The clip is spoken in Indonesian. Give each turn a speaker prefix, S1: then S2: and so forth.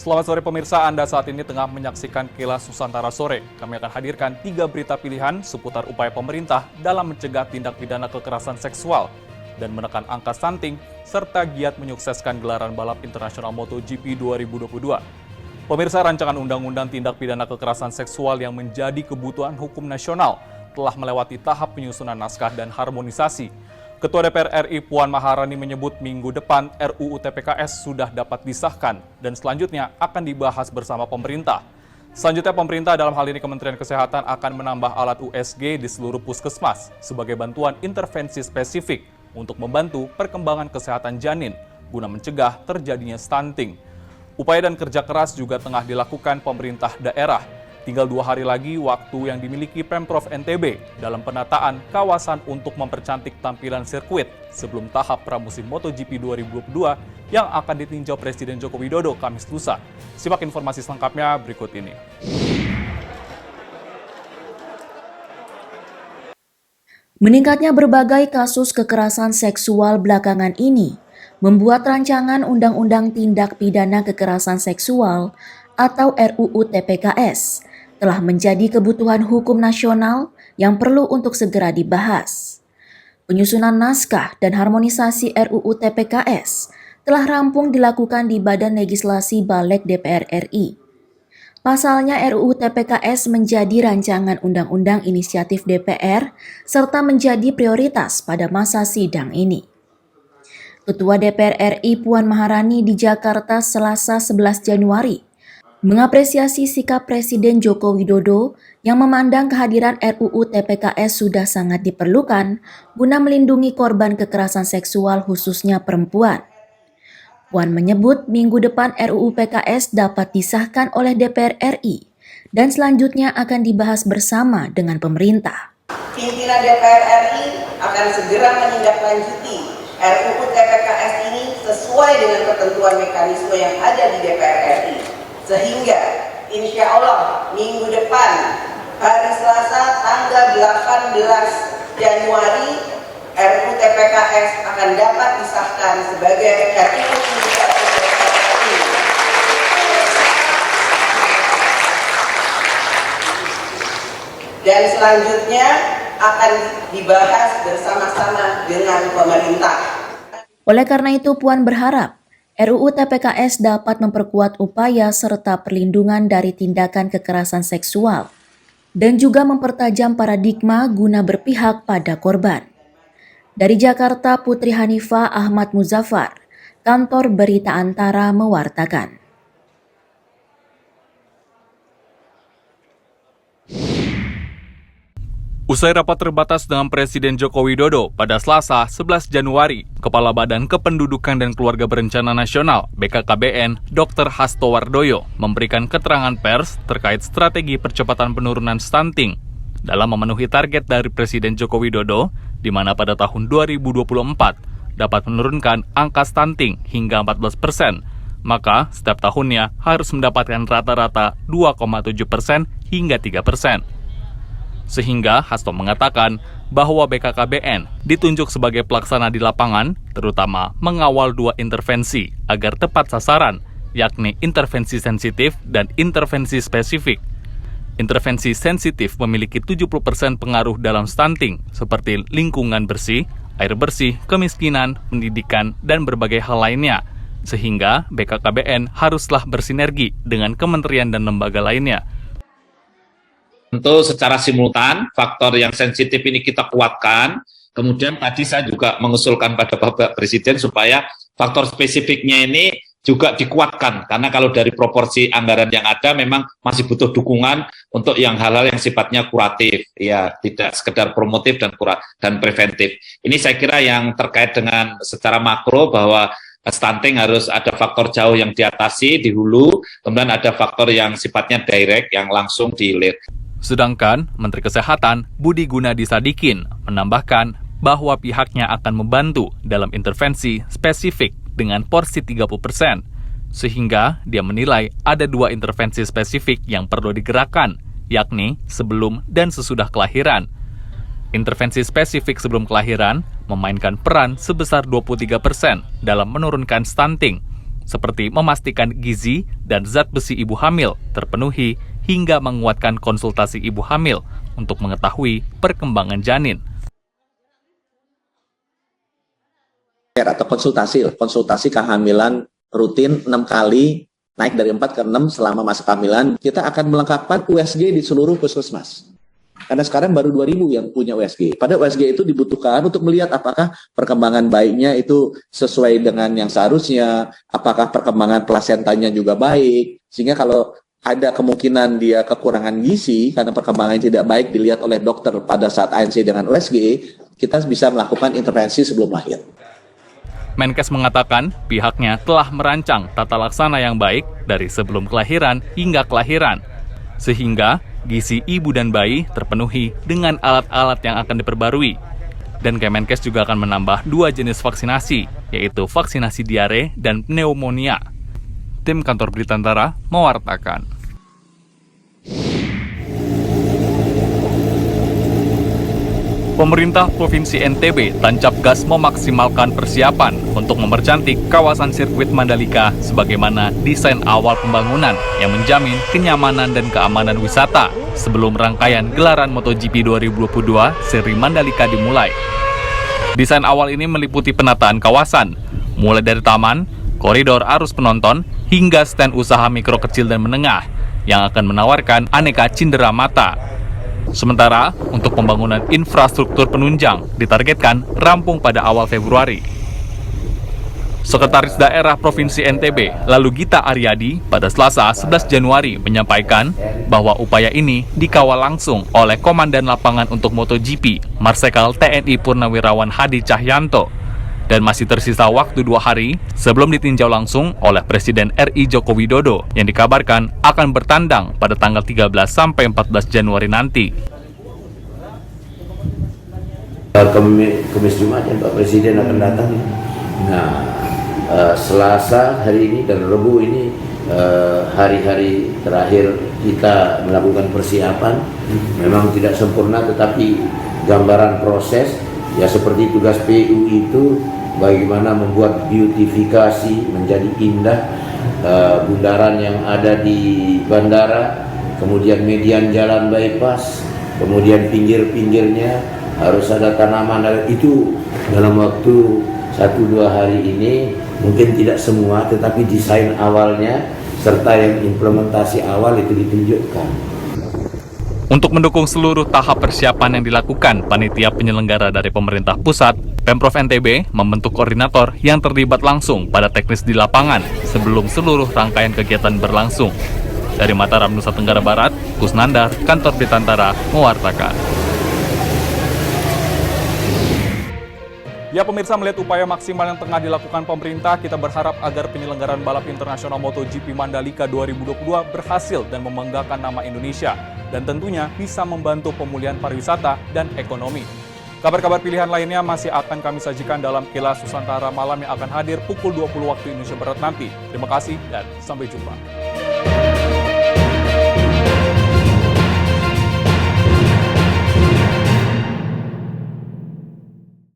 S1: Selamat sore pemirsa, Anda saat ini tengah menyaksikan Kilas Nusantara Sore. Kami akan hadirkan 3 berita pilihan seputar upaya pemerintah dalam mencegah tindak pidana kekerasan seksual dan menekan angka stunting, serta giat menyukseskan gelaran balap internasional MotoGP 2022. Pemirsa, rancangan undang-undang tindak pidana kekerasan seksual yang menjadi kebutuhan hukum nasional telah melewati tahap penyusunan naskah dan harmonisasi. Ketua DPR RI Puan Maharani menyebut minggu depan RUU TPKS sudah dapat disahkan dan selanjutnya akan dibahas bersama pemerintah. Selanjutnya pemerintah dalam hal ini Kementerian Kesehatan akan menambah alat USG di seluruh puskesmas sebagai bantuan intervensi spesifik untuk membantu perkembangan kesehatan janin guna mencegah terjadinya stunting. Upaya dan kerja keras juga tengah dilakukan pemerintah daerah. Tinggal 2 hari lagi waktu yang dimiliki Pemprov NTB dalam penataan kawasan untuk mempercantik tampilan sirkuit sebelum tahap pramusim MotoGP 2022 yang akan ditinjau Presiden Joko Widodo Kamis lusa. Simak informasi selengkapnya berikut ini.
S2: Meningkatnya berbagai kasus kekerasan seksual belakangan ini membuat rancangan Undang-Undang Tindak Pidana Kekerasan Seksual atau RUU TPKS telah menjadi kebutuhan hukum nasional yang perlu untuk segera dibahas. Penyusunan naskah dan harmonisasi RUU TPKS telah rampung dilakukan di Badan Legislasi Balik DPR RI. Pasalnya RUU TPKS menjadi rancangan undang-undang inisiatif DPR serta menjadi prioritas pada masa sidang ini. Ketua DPR RI Puan Maharani di Jakarta Selasa 11 Januari mengapresiasi sikap Presiden Joko Widodo yang memandang kehadiran RUU TPKS sudah sangat diperlukan guna melindungi korban kekerasan seksual khususnya perempuan. Puan menyebut minggu depan RUU PKS dapat disahkan oleh DPR RI dan selanjutnya akan dibahas bersama dengan pemerintah.
S3: Pimpinan DPR RI akan segera menindaklanjuti RUU TPKS ini sesuai dengan ketentuan mekanisme yang ada di DPR RI. Sehingga insya Allah minggu depan hari Selasa tanggal 18 Januari RUU TPKS akan dapat disahkan sebagai RUU inisiatif DPR. Dan selanjutnya akan dibahas bersama-sama dengan pemerintah.
S2: Oleh karena itu Puan berharap RUU TPKS dapat memperkuat upaya serta perlindungan dari tindakan kekerasan seksual dan juga mempertajam paradigma guna berpihak pada korban. Dari Jakarta, Putri Hanifah Ahmad Muzaffar, Kantor Berita Antara mewartakan.
S1: Usai rapat terbatas dengan Presiden Joko Widodo pada Selasa 11 Januari, Kepala Badan Kependudukan dan Keluarga Berencana Nasional (BKKBN) Dr. Hasto Wardoyo memberikan keterangan pers terkait strategi percepatan penurunan stunting dalam memenuhi target dari Presiden Joko Widodo, di mana pada tahun 2024 dapat menurunkan angka stunting hingga 14%, maka setiap tahunnya harus mendapatkan rata-rata 2,7% hingga 3%. Sehingga Hasto mengatakan bahwa BKKBN ditunjuk sebagai pelaksana di lapangan, terutama mengawal 2 intervensi agar tepat sasaran, yakni intervensi sensitif dan intervensi spesifik. Intervensi sensitif memiliki 70% pengaruh dalam stunting, seperti lingkungan bersih, air bersih, kemiskinan, pendidikan, dan berbagai hal lainnya, sehingga BKKBN haruslah bersinergi dengan kementerian dan lembaga lainnya.
S4: Tentu secara simultan, faktor yang sensitif ini kita kuatkan. Kemudian tadi saya juga mengusulkan pada Bapak Presiden supaya faktor spesifiknya ini juga dikuatkan. Karena kalau dari proporsi anggaran yang ada memang masih butuh dukungan untuk yang hal-hal yang sifatnya kuratif. Ya, tidak sekedar promotif dan preventif. Ini saya kira yang terkait dengan secara makro bahwa stunting harus ada faktor jauh yang diatasi di hulu, kemudian ada faktor yang sifatnya direct yang langsung di hilir.
S1: Sedangkan Menteri Kesehatan Budi Gunadi Sadikin menambahkan bahwa pihaknya akan membantu dalam intervensi spesifik dengan porsi 30%, sehingga dia menilai ada 2 intervensi spesifik yang perlu digerakkan, yakni sebelum dan sesudah kelahiran. Intervensi spesifik sebelum kelahiran memainkan peran sebesar 23% dalam menurunkan stunting, seperti memastikan gizi dan zat besi ibu hamil terpenuhi hingga menguatkan konsultasi ibu hamil untuk mengetahui perkembangan janin.
S5: Atau konsultasi kehamilan rutin 6 kali, naik dari 4 ke 6 selama masa kehamilan. Kita akan melengkapkan USG di seluruh puskesmas. Karena sekarang baru 2.000 yang punya USG. Pada USG itu dibutuhkan untuk melihat apakah perkembangan bayinya itu sesuai dengan yang seharusnya, apakah perkembangan plasentanya juga baik, sehingga kalau ada kemungkinan dia kekurangan gizi karena perkembangan tidak baik dilihat oleh dokter pada saat ANC dengan USG, kita bisa melakukan intervensi sebelum lahir.
S1: Menkes mengatakan pihaknya telah merancang tata laksana yang baik dari sebelum kelahiran hingga kelahiran, sehingga gizi ibu dan bayi terpenuhi dengan alat-alat yang akan diperbarui. Dan Kemenkes juga akan menambah 2 jenis vaksinasi, yaitu vaksinasi diare dan pneumonia. Tim Kantor Berita Antara mewartakan. Pemerintah Provinsi NTB tancap gas memaksimalkan persiapan untuk mempercantik kawasan sirkuit Mandalika sebagaimana desain awal pembangunan yang menjamin kenyamanan dan keamanan wisata sebelum rangkaian gelaran MotoGP 2022 seri Mandalika dimulai. Desain awal ini meliputi penataan kawasan, mulai dari taman, koridor arus penonton, hingga stand usaha mikro kecil dan menengah yang akan menawarkan aneka cindera mata. Sementara, untuk pembangunan infrastruktur penunjang ditargetkan rampung pada awal Februari. Sekretaris Daerah Provinsi NTB, Lalu Gita Aryadi, pada Selasa 11 Januari menyampaikan bahwa upaya ini dikawal langsung oleh Komandan Lapangan untuk MotoGP, Marsikal TNI Purnawirawan Hadi Cahyanto, dan masih tersisa waktu 2 hari sebelum ditinjau langsung oleh Presiden RI Joko Widodo yang dikabarkan akan bertandang pada tanggal 13 sampai 14 Januari nanti.
S6: Kamis Jumat yang Pak Presiden akan datang. Nah, Selasa hari ini dan Rabu ini hari-hari terakhir kita melakukan persiapan. Memang tidak sempurna, tetapi gambaran proses ya seperti tugas PU itu bagaimana membuat beautifikasi menjadi indah bundaran yang ada di bandara, kemudian median jalan bypass, kemudian pinggir-pinggirnya harus ada tanaman. Itu dalam waktu 1-2 hari ini mungkin tidak semua, tetapi desain awalnya serta yang implementasi awal itu ditunjukkan.
S1: Untuk mendukung seluruh tahap persiapan yang dilakukan panitia penyelenggara dari pemerintah pusat, Pemprov NTB membentuk koordinator yang terlibat langsung pada teknis di lapangan sebelum seluruh rangkaian kegiatan berlangsung. Dari Mataram, Nusa Tenggara Barat, Kusnandar, Kantor Berita Antara mewartakan. Ya pemirsa, melihat upaya maksimal yang tengah dilakukan pemerintah, kita berharap agar penyelenggaraan balap internasional MotoGP Mandalika 2022 berhasil dan membanggakan nama Indonesia, dan tentunya bisa membantu pemulihan pariwisata dan ekonomi. Kabar-kabar pilihan lainnya masih akan kami sajikan dalam Kilas Nusantara Malam yang akan hadir pukul 20 waktu Indonesia Barat nanti. Terima kasih dan sampai jumpa.